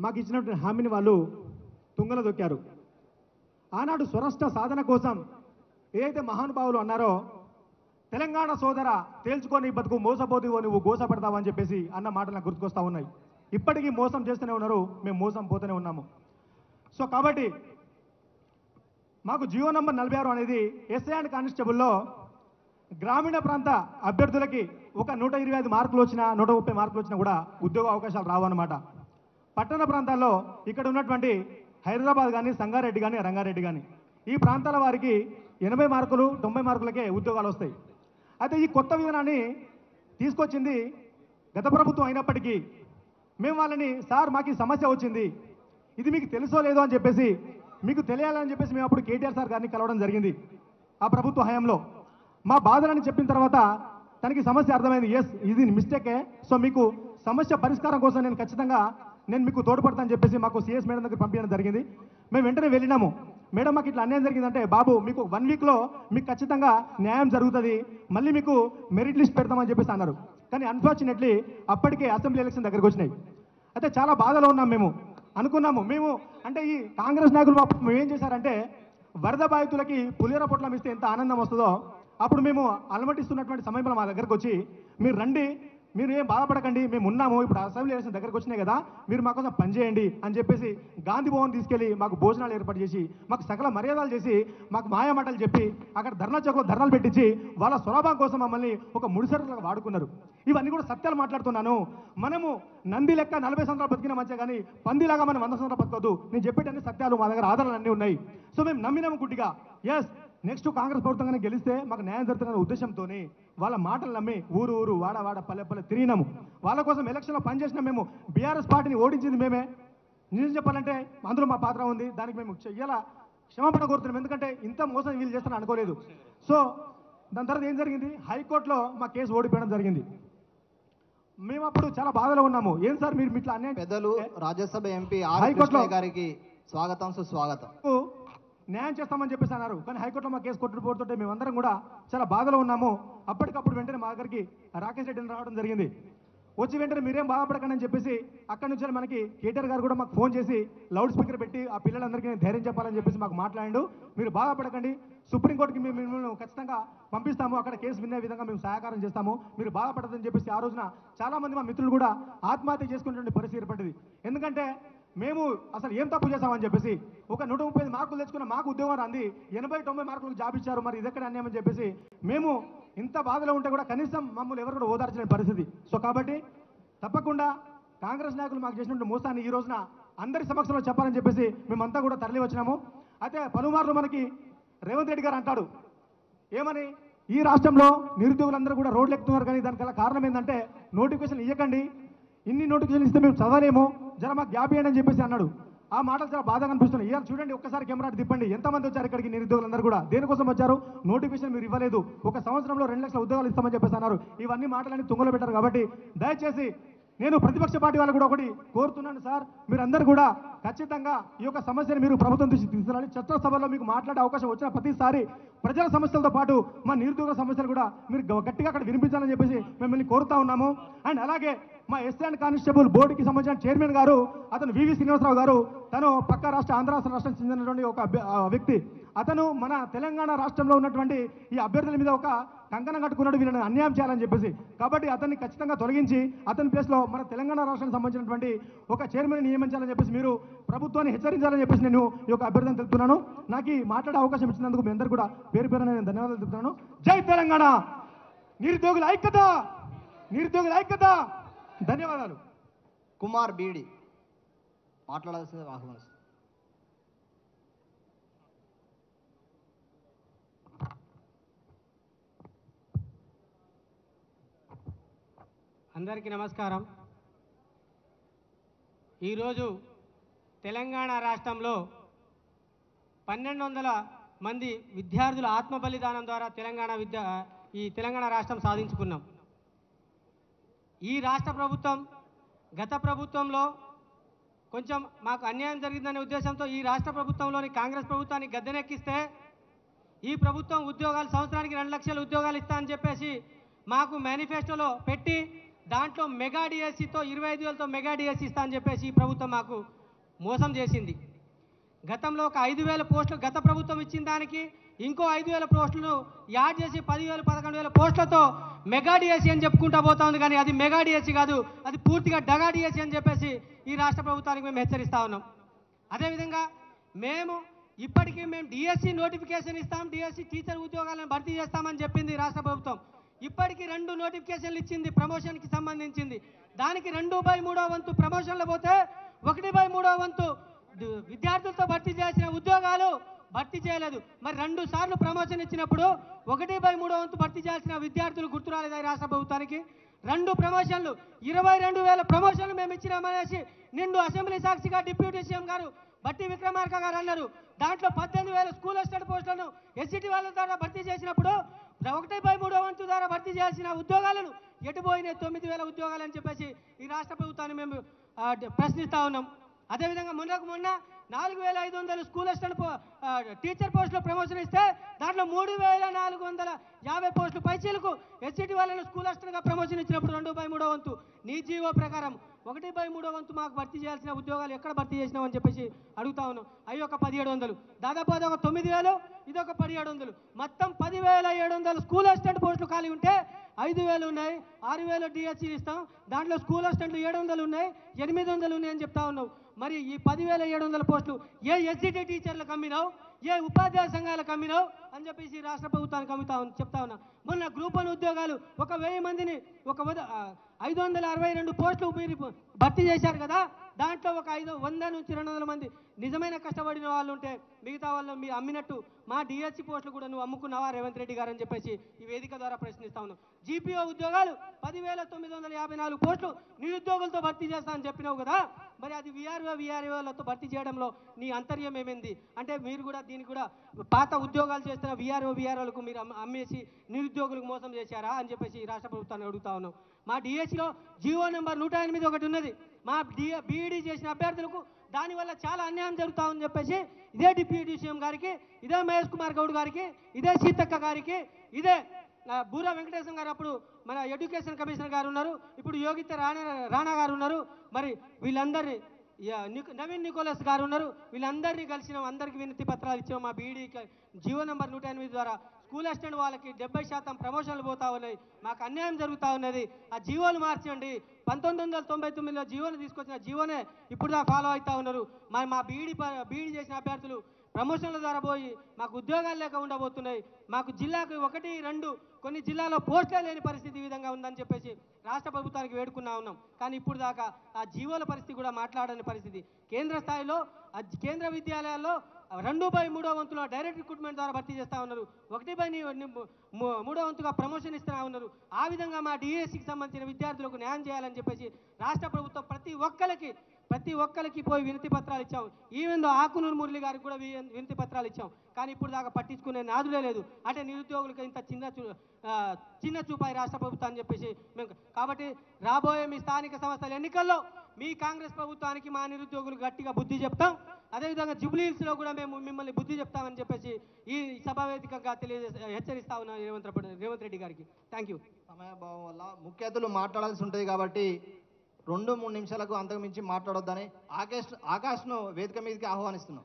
మాకు ఇచ్చినటువంటి హామీని వాళ్ళు తుంగలో దొక్కారు. ఆనాడు స్వరాష్ట్ర సాధన కోసం ఏదైతే మహానుభావులు అన్నారో, తెలంగాణ సోదర తేల్చుకొని బతుకు మోసపోతువో నువ్వు గోసపడతావని చెప్పేసి అన్న మాటలు నాకు గుర్తుకొస్తా ఉన్నాయి. ఇప్పటికీ మోసం చేస్తూనే ఉన్నారు, మేము మోసం పోతూనే ఉన్నాము. సో కాబట్టి మాకు జియో నంబర్ 46 అనేది ఎస్ఐ అండ్ కానిస్టేబుల్లో గ్రామీణ ప్రాంత అభ్యర్థులకి ఒక 125 మార్కులు వచ్చినా 130 మార్కులు వచ్చినా కూడా ఉద్యోగ అవకాశాలు రావన్నమాట. పట్టణ ప్రాంతాల్లో ఇక్కడ ఉన్నటువంటి హైదరాబాద్ కానీ, సంగారెడ్డి కానీ, రంగారెడ్డి కానీ ఈ ప్రాంతాల వారికి 80 మార్కులు 90 మార్కులకే ఉద్యోగాలు వస్తాయి. అయితే ఈ కొత్త విధానాన్ని తీసుకొచ్చింది గత ప్రభుత్వం అయినప్పటికీ మేము వాళ్ళని, సార్ మాకు ఈ సమస్య వచ్చింది, ఇది మీకు తెలుసో లేదో అని చెప్పేసి, మీకు తెలియాలని చెప్పేసి మేము అప్పుడు కేటీఆర్ సార్ గారిని కలవడం జరిగింది. ఆ ప్రభుత్వ హయాంలో మా బాధలని చెప్పిన తర్వాత తనకి సమస్య అర్థమైంది. ఎస్, ఇది మిస్టేకే, సో మీకు సమస్య పరిష్కారం కోసం నేను ఖచ్చితంగా మీకు తోడ్పడతానని చెప్పేసి మాకు సిఎస్ మేడం దగ్గర పంపించడం జరిగింది. మేము వెంటనే వెళ్ళినాము. మేడం మాకు ఇట్లా అన్యాయం జరిగిందంటే, బాబు మీకు 1 వీక్లో మీకు ఖచ్చితంగా న్యాయం జరుగుతుంది, మళ్ళీ మీకు మెరిట్ లిస్ట్ పెడతామని చెప్పేసి అన్నారు. కానీ అన్ఫార్చునేట్లీ అప్పటికే అసెంబ్లీ ఎలక్షన్ దగ్గరికి వచ్చినాయి. అయితే చాలా బాధలో ఉన్నాం. మేము అనుకున్నాము, మేము అంటే ఈ కాంగ్రెస్ నాయకులు మేము ఏం చేశారంటే, వరద బాధితులకి పులిహోర పొట్లం ఇస్తే ఎంత ఆనందం వస్తుందో, అప్పుడు మేము అలమటిస్తున్నటువంటి సమయంలో మా దగ్గరకు వచ్చి, మీరు రండి, మీరు ఏం బాధపడకండి, మేము ఉన్నాము, ఇప్పుడు అసెంబ్లీ ఎలక్షన్ దగ్గరకు వచ్చినాయి కదా, మీరు మా కోసం పనిచేయండి అని చెప్పేసి గాంధీ భవన్ తీసుకెళ్ళి మాకు భోజనాలు ఏర్పాటు చేసి, మాకు సకల మర్యాదలు చేసి, మాకు మాయమాటలు చెప్పి, అక్కడ ధర్నా చౌక్లో ధర్నాలు పెట్టించి వాళ్ళ స్వలాభం కోసం మమ్మల్ని ఒక ముడిసరులాగా వాడుకున్నారు. ఇవన్నీ కూడా సత్యాలు మాట్లాడుతున్నాను. మనము నంది లెక్క 40 సంవత్సరాలు బతికిన మంచిగా, కానీ పందిలాగా మనం 100 సంవత్సరాలు బతకదు. నేను చెప్పేటన్ని సత్యాలు, మా దగ్గర ఆధారాలు అన్నీ ఉన్నాయి. సో మేము నమ్మినాము గుడ్డిగా. ఎస్, నెక్స్ట్ కాంగ్రెస్ ప్రభుత్వంగానే గెలిస్తే మాకు న్యాయం జరుగుతుందనే ఉద్దేశంతోనే వాళ్ళ మాటలు నమ్మి ఊరు ఊరు వాడ వాడ పల్లె పల్లె తిరిగినాము. వాళ్ళ కోసం ఎలక్షన్లో పనిచేసిన మేము. బీఆర్ఎస్ పార్టీని ఓడించింది మేమే. నిజం చెప్పాలంటే అందులో మా పాత్ర ఉంది. దానికి మేము చెయ్యాలా క్షమాపణ కోరుతున్నాం. ఎందుకంటే ఇంత మోసం వీళ్ళు చేస్తారని అనుకోలేదు. సో దాని తర్వాత ఏం జరిగింది, హైకోర్టులో మా కేసు ఓడిపోవడం జరిగింది. మేము అప్పుడు చాలా బాధలో ఉన్నాము. ఏం సార్ మీరు ఇట్లా అన్యాయం. పెద్దలు రాజ్యసభ ఎంపీ హైకోర్టులో గారికి స్వాగతం సుస్వాగతం. న్యాయం చేస్తామని చెప్పేసి అన్నారు. కానీ హైకోర్టులో మా కేసు కొట్టుకుపోతుంటే మేమందరం కూడా చాలా బాధలో ఉన్నాము. అప్పటికప్పుడు వెంటనే మా దగ్గరికి రాకేష్ రెడ్డిని రావడం జరిగింది. వచ్చి వెంటనే మీరేం బాధపడకండి అని చెప్పేసి అక్కడి నుంచి మనకి కేటీఆర్ గారు కూడా మాకు ఫోన్ చేసి లౌడ్ స్పీకర్ పెట్టి ఆ పిల్లలందరికీ ధైర్యం చెప్పాలని చెప్పేసి మాకు మాట్లాడాడు. మీరు బాధపడకండి, సుప్రీంకోర్టుకి మేము ఖచ్చితంగా పంపిస్తాము, అక్కడ కేసు వినే విధంగా మేము సహకారం చేస్తాము, మీరు బాధపడదని చెప్పేసి ఆ రోజున చాలామంది మా మిత్రులు కూడా ఆత్మహత్య చేసుకునేటువంటి పరిస్థితి ఏర్పడింది. ఎందుకంటే మేము అసలు ఏం తప్పు చేశామని చెప్పేసి, ఒక 135 మార్కులు తెచ్చుకున్న మాకు ఉద్యోగం అంది, 80-90 మార్కులకు జాబ్ ఇచ్చారు, మరి ఇదెక్కడ అన్యాయమని చెప్పేసి మేము ఇంత బాధలో ఉంటే కూడా కనీసం మమ్మల్ని ఎవరు కూడా ఓదార్చలేని పరిస్థితి. సో కాబట్టి తప్పకుండా కాంగ్రెస్ నాయకులు మాకు చేసినటువంటి మోసాన్ని ఈ రోజున అందరి సమక్షంలో చెప్పాలని చెప్పేసి మేమంతా కూడా తరలి వచ్చినాము. అయితే పలుమార్లు మనకి రేవంత్ రెడ్డి గారు అంటాడు ఏమని, ఈ రాష్ట్రంలో నిరుద్యోగులందరూ కూడా రోడ్లు ఎక్కుతున్నారు, కానీ దానికి గల కారణం ఏంటంటే నోటిఫికేషన్ ఇవ్వకండి, ఇన్ని నోటిఫికేషన్ ఇస్తే మేము చదవలేము, జర మాకు గ్యాప్ ఇవ్వండి అని చెప్పేసి అన్నాడు. ఆ మాటలు చాలా బాధగా అనిపిస్తున్నాయి. ఇవాళ చూడండి, ఒక్కసారి కెమెరా తిప్పండి, ఎంతమంది వచ్చారు ఇక్కడికి నిరుద్యోగులందరూ కూడా. దేనికోసం వచ్చారు? నోటిఫికేషన్ మీరు ఇవ్వలేదు, ఒక సంవత్సరంలో 2 లక్షల ఉద్యోగాలు ఇస్తామని చెప్పేసి అన్నారు. ఇవన్నీ మాటలన్నీ తుంగలో పెట్టారు. కాబట్టి దయచేసి నేను ప్రతిపక్ష పార్టీ వాళ్ళు కూడా ఒకటి కోరుతున్నాను సార్, మీరందరూ కూడా ఖచ్చితంగా ఈ యొక్క సమస్యను మీరు ప్రభుత్వం దృష్టికి తీసుకురావాలి. చట్టసభలో మీకు మాట్లాడే అవకాశం వచ్చిన ప్రతిసారి ప్రజల సమస్యలతో పాటు మా నిరుద్యోగ సమస్యలు కూడా మీరు గట్టిగా అక్కడ వినిపించాలని చెప్పేసి మిమ్మల్ని కోరుతా ఉన్నాము. అండ్ అలాగే మా ఎస్ఐ అండ్ కానిస్టేబుల్ బోర్డుకి సంబంధించిన చైర్మన్ గారు, అతను వివి శ్రీనివాసరావు గారు, తను పక్క రాష్ట్ర ఆంధ్ర రాష్ట్రానికి చెందినటువంటి ఒక వ్యక్తి. అతను మన తెలంగాణ రాష్ట్రంలో ఉన్నటువంటి ఈ అభ్యర్థుల మీద ఒక కంకణం కట్టుకున్నాడు, వీళ్ళని అన్యాయం చేయాలని చెప్పేసి. కాబట్టి అతన్ని ఖచ్చితంగా తొలగించి అతని ప్లేస్లో మన తెలంగాణ రాష్ట్రానికి సంబంధించినటువంటి ఒక చైర్మన్ నియమించాలని చెప్పేసి మీరు ప్రభుత్వాన్ని హెచ్చరించాలని చెప్పేసి నేను ఈ యొక్క అభ్యర్థన తెలుపుతున్నాను. నాకు ఈ మాట్లాడే అవకాశం ఇచ్చినందుకు మీ అందరూ కూడా పేరు పేరున నేను ధన్యవాదాలు తెలుపుతున్నాను. జై తెలంగాణ, నిరుద్యోగుల ఐక్యత, నిరుద్యోగుల ఐక్యత. ధన్యవాదాలు. కుమార్ బీడి మాట్లాడాల్సింది ఆహ్వానిస్తాను. అందరికీ నమస్కారం. ఈరోజు తెలంగాణ రాష్ట్రంలో 1200 మంది విద్యార్థుల ఆత్మ బలిదానం ద్వారా తెలంగాణ రాష్ట్రం సాధించుకున్నాం. ఈ రాష్ట్ర ప్రభుత్వం గత ప్రభుత్వంలో కొంచెం మాకు అన్యాయం జరిగిందనే ఉద్దేశంతో ఈ రాష్ట్ర ప్రభుత్వంలోని కాంగ్రెస్ ప్రభుత్వాన్ని గద్దెనెక్కిస్తే, ఈ ప్రభుత్వం ఉద్యోగాలు సంవత్సరానికి 2 లక్షల ఉద్యోగాలు ఇస్తా అని చెప్పేసి మాకు మేనిఫెస్టోలో పెట్టి దాంట్లో మెగా డిఎస్సితో 25,000తో మెగా డిఎస్సి ఇస్తా అని చెప్పేసి ఈ ప్రభుత్వం మాకు మోసం చేసింది. గతంలో ఒక 5,000 పోస్టులు గత ప్రభుత్వం ఇచ్చిన దానికి ఇంకో 5,000 పోస్టులను యాడ్ చేసి 10,000 11,000 పోస్టులతో మెగా డిఎస్సి అని చెప్పుకుంటూ పోతా ఉంది. కానీ అది మెగా డిఎస్సి కాదు, అది పూర్తిగా డగా డిఎస్సి అని చెప్పేసి ఈ రాష్ట్ర ప్రభుత్వానికి మేము హెచ్చరిస్తా ఉన్నాం. అదేవిధంగా ఇప్పటికీ మేము డిఎస్సి నోటిఫికేషన్ ఇస్తాం, డిఎస్సి టీచర్ ఉద్యోగాలను భర్తీ చేస్తామని చెప్పింది రాష్ట్ర ప్రభుత్వం. ఇప్పటికీ 2 నోటిఫికేషన్లు ఇచ్చింది ప్రమోషన్కి సంబంధించింది. దానికి 2/3 వంతు ప్రమోషన్లు పోతే 1/3 వంతు విద్యార్థులతో భర్తీ చేసిన ఉద్యోగాలు భర్తీ చేయలేదు. మరి 2 సార్లు ప్రమోషన్ ఇచ్చినప్పుడు 1/3 వంతు భర్తీ చేయాల్సిన విద్యార్థులు గుర్తు రాలేదా రాష్ట్ర ప్రభుత్వానికి? 2 ప్రమోషన్లు 22,000 ప్రమోషన్లు మేము ఇచ్చినామనేసి నిండు అసెంబ్లీ సాక్షిగా డిప్యూటీ సీఎం గారు బట్టి విక్రమార్క గారు అన్నారు. దాంట్లో 18,000 స్కూల్ అసిస్టెంట్ పోస్టులను ఎస్సిటి వాళ్ళ ద్వారా భర్తీ చేసినప్పుడు 1/3 వంతు ద్వారా భర్తీ చేయాల్సిన ఉద్యోగాలను ఎటుపోయినాయి 9,000 ఉద్యోగాలు అని చెప్పేసి ఈ రాష్ట్ర ప్రభుత్వాన్ని మేము ప్రశ్నిస్తూ ఉన్నాం. అదేవిధంగా మొన్న 4,500 స్కూల్ అసిస్టెంట్ టీచర్ పోస్టులో ప్రమోషన్ ఇస్తే దాంట్లో 3,450 పోస్టులు పైచీలకు ఎస్సిటి వాళ్ళను స్కూల్ అసిస్టెంట్గా ప్రమోషన్ ఇచ్చినప్పుడు 2/3 వంతు నీ జీవో ప్రకారం 1/3 వంతు మాకు భర్తీ చేయాల్సిన ఉద్యోగాలు ఎక్కడ భర్తీ చేసినామని చెప్పేసి అడుగుతా ఉన్నాం. అవి ఒక 1,700, దాదాపు అది ఒక 9,000, ఇది ఒక 1,700, మొత్తం 10,700 స్కూల్ అసిస్టెంట్ పోస్టులు ఖాళీ ఉంటే 5,000 ఉన్నాయి, 6,000 డిఎస్సీ ఇస్తాం. దాంట్లో స్కూల్ అసిస్టెంట్లు 700 ఉన్నాయి, 800 ఉన్నాయి అని చెప్తా ఉన్నావు. మరి ఈ 10,700 పోస్టులు ఏ ఎస్సిటి టీచర్లకు అమ్మినావు, ఏ ఉపాధ్యాయ సంఘాలకు అమ్మినావు అని చెప్పేసి రాష్ట్ర ప్రభుత్వానికి చెప్తా ఉన్నా. మొన్న గ్రూప్ 1 ఉద్యోగాలు ఒక 1000 మందిని 562 పోస్టులు మీరు భర్తీ చేశారు కదా. దాంట్లో ఒక 100 నుంచి 200 మంది నిజమైన కష్టపడిన వాళ్ళు ఉంటే మిగతా వాళ్ళు మీరు అమ్మినట్టు మా డిఎస్సి పోస్టులు కూడా నువ్వు అమ్ముకున్నావా రేవంత్ రెడ్డి గారు అని చెప్పేసి ఈ వేదిక ద్వారా ప్రశ్నిస్తా ఉన్నాం. జీపీఓ ఉద్యోగాలు 10,954 పోస్టులు నిరుద్యోగులతో భర్తీ చేస్తామని చెప్పినావు కదా. మరి అది విఆర్ఓలతో భర్తీ చేయడంలో నీ అంతర్యం ఏమైంది అంటే మీరు కూడా దీనికి కూడా పాత ఉద్యోగాలు చేస్తున్న విఆర్ఓలకు మీరు అమ్మేసి నిరుద్యోగులకు మోసం చేశారా అని చెప్పేసి రాష్ట్ర ప్రభుత్వాన్ని అడుగుతా ఉన్నాం. మా డిఎస్సిలో జీవో నెంబర్ 108 ఒకటి ఉన్నది. మా బీఈడీ చేసిన అభ్యర్థులకు దానివల్ల చాలా అన్యాయం జరుగుతా అని చెప్పేసి ఇదే డిప్యూటీ సీఎం గారికి, ఇదే మహేష్ కుమార్ గౌడ్ గారికి, ఇదే సీతక్క గారికి, ఇదే బూరా వెంకటేశం గారు అప్పుడు మన ఎడ్యుకేషన్ కమిషనర్ గారు ఉన్నారు, ఇప్పుడు యోగిత రాణా గారు ఉన్నారు. మరి వీళ్ళందరినీ నవీన్ నికోలస్ గారు ఉన్నారు, వీళ్ళందరినీ కలిసినాం, అందరికీ వినతి పత్రాలు ఇచ్చాం. మా బీఈడీకి జీవో నెంబర్ 108 ద్వారా స్కూల్ అసిస్టెంట్ వాళ్ళకి 70% ప్రమోషన్లు పోతా ఉన్నాయి, మాకు అన్యాయం జరుగుతూ ఉన్నది. ఆ జీవోలు మార్చండి. 1999లో జీవోలు తీసుకొచ్చిన జీవోనే ఇప్పుడు దా ఫాలో అవుతా ఉన్నారు. మా బీఈడీ చేసిన అభ్యర్థులు ప్రమోషన్ల ద్వారా పోయి మాకు ఉద్యోగాలు లేక ఉండబోతున్నాయి. మాకు జిల్లాకు 1, 2 కొన్ని జిల్లాలో పోస్టులే లేని పరిస్థితి ఈ విధంగా ఉందని చెప్పేసి రాష్ట్ర ప్రభుత్వానికి వేడుకున్నా ఉన్నాం. కానీ ఇప్పుడు దాకా ఆ జీవోల పరిస్థితి కూడా మాట్లాడని పరిస్థితి. కేంద్ర స్థాయిలో కేంద్ర విద్యాలయాల్లో 2/3 వంతుల డైరెక్ట్ రిక్రూట్మెంట్ ద్వారా భర్తీ చేస్తూ ఉన్నారు, 1/3 వంతుగా ప్రమోషన్ ఇస్తూ ఉన్నారు. ఆ విధంగా మా డిఎస్సికి సంబంధించిన విద్యార్థులకు న్యాయం చేయాలని చెప్పేసి రాష్ట్ర ప్రభుత్వం ప్రతి ఒక్కరికి పోయి వినతి పత్రాలు ఇచ్చాం. ఈవెన్ ఆకునూరు మురళి గారికి కూడా వినతి పత్రాలు ఇచ్చాం. కానీ ఇప్పుడు దాకా పట్టించుకునే నాదులే లేదు. అంటే నిరుద్యోగులకు ఇంత చిన్న చూపాయి రాష్ట్ర ప్రభుత్వం అని చెప్పేసి మేము కాబట్టి రాబోయే మీ స్థానిక సంస్థల ఎన్నికల్లో మీ కాంగ్రెస్ ప్రభుత్వానికి మా నిరుద్యోగులు గట్టిగా బుద్ధి చెప్తాం. అదేవిధంగా జూబ్లీహిల్స్లో కూడా మేము మిమ్మల్ని బుద్ధి చెప్తామని చెప్పేసి ఈ సభావేదికగా హెచ్చరిస్తా ఉన్నాను రేవంత్ రెడ్డి గారికి. Thank you. సమయభావం వల్ల ముఖ్య అతిథులు మాట్లాడాల్సి ఉంటుంది కాబట్టి 2-3 నిమిషాలకు అంతకు మించి మాట్లాడొద్దని ఆకాష్ను వేదిక మీదకి ఆహ్వానిస్తున్నాం.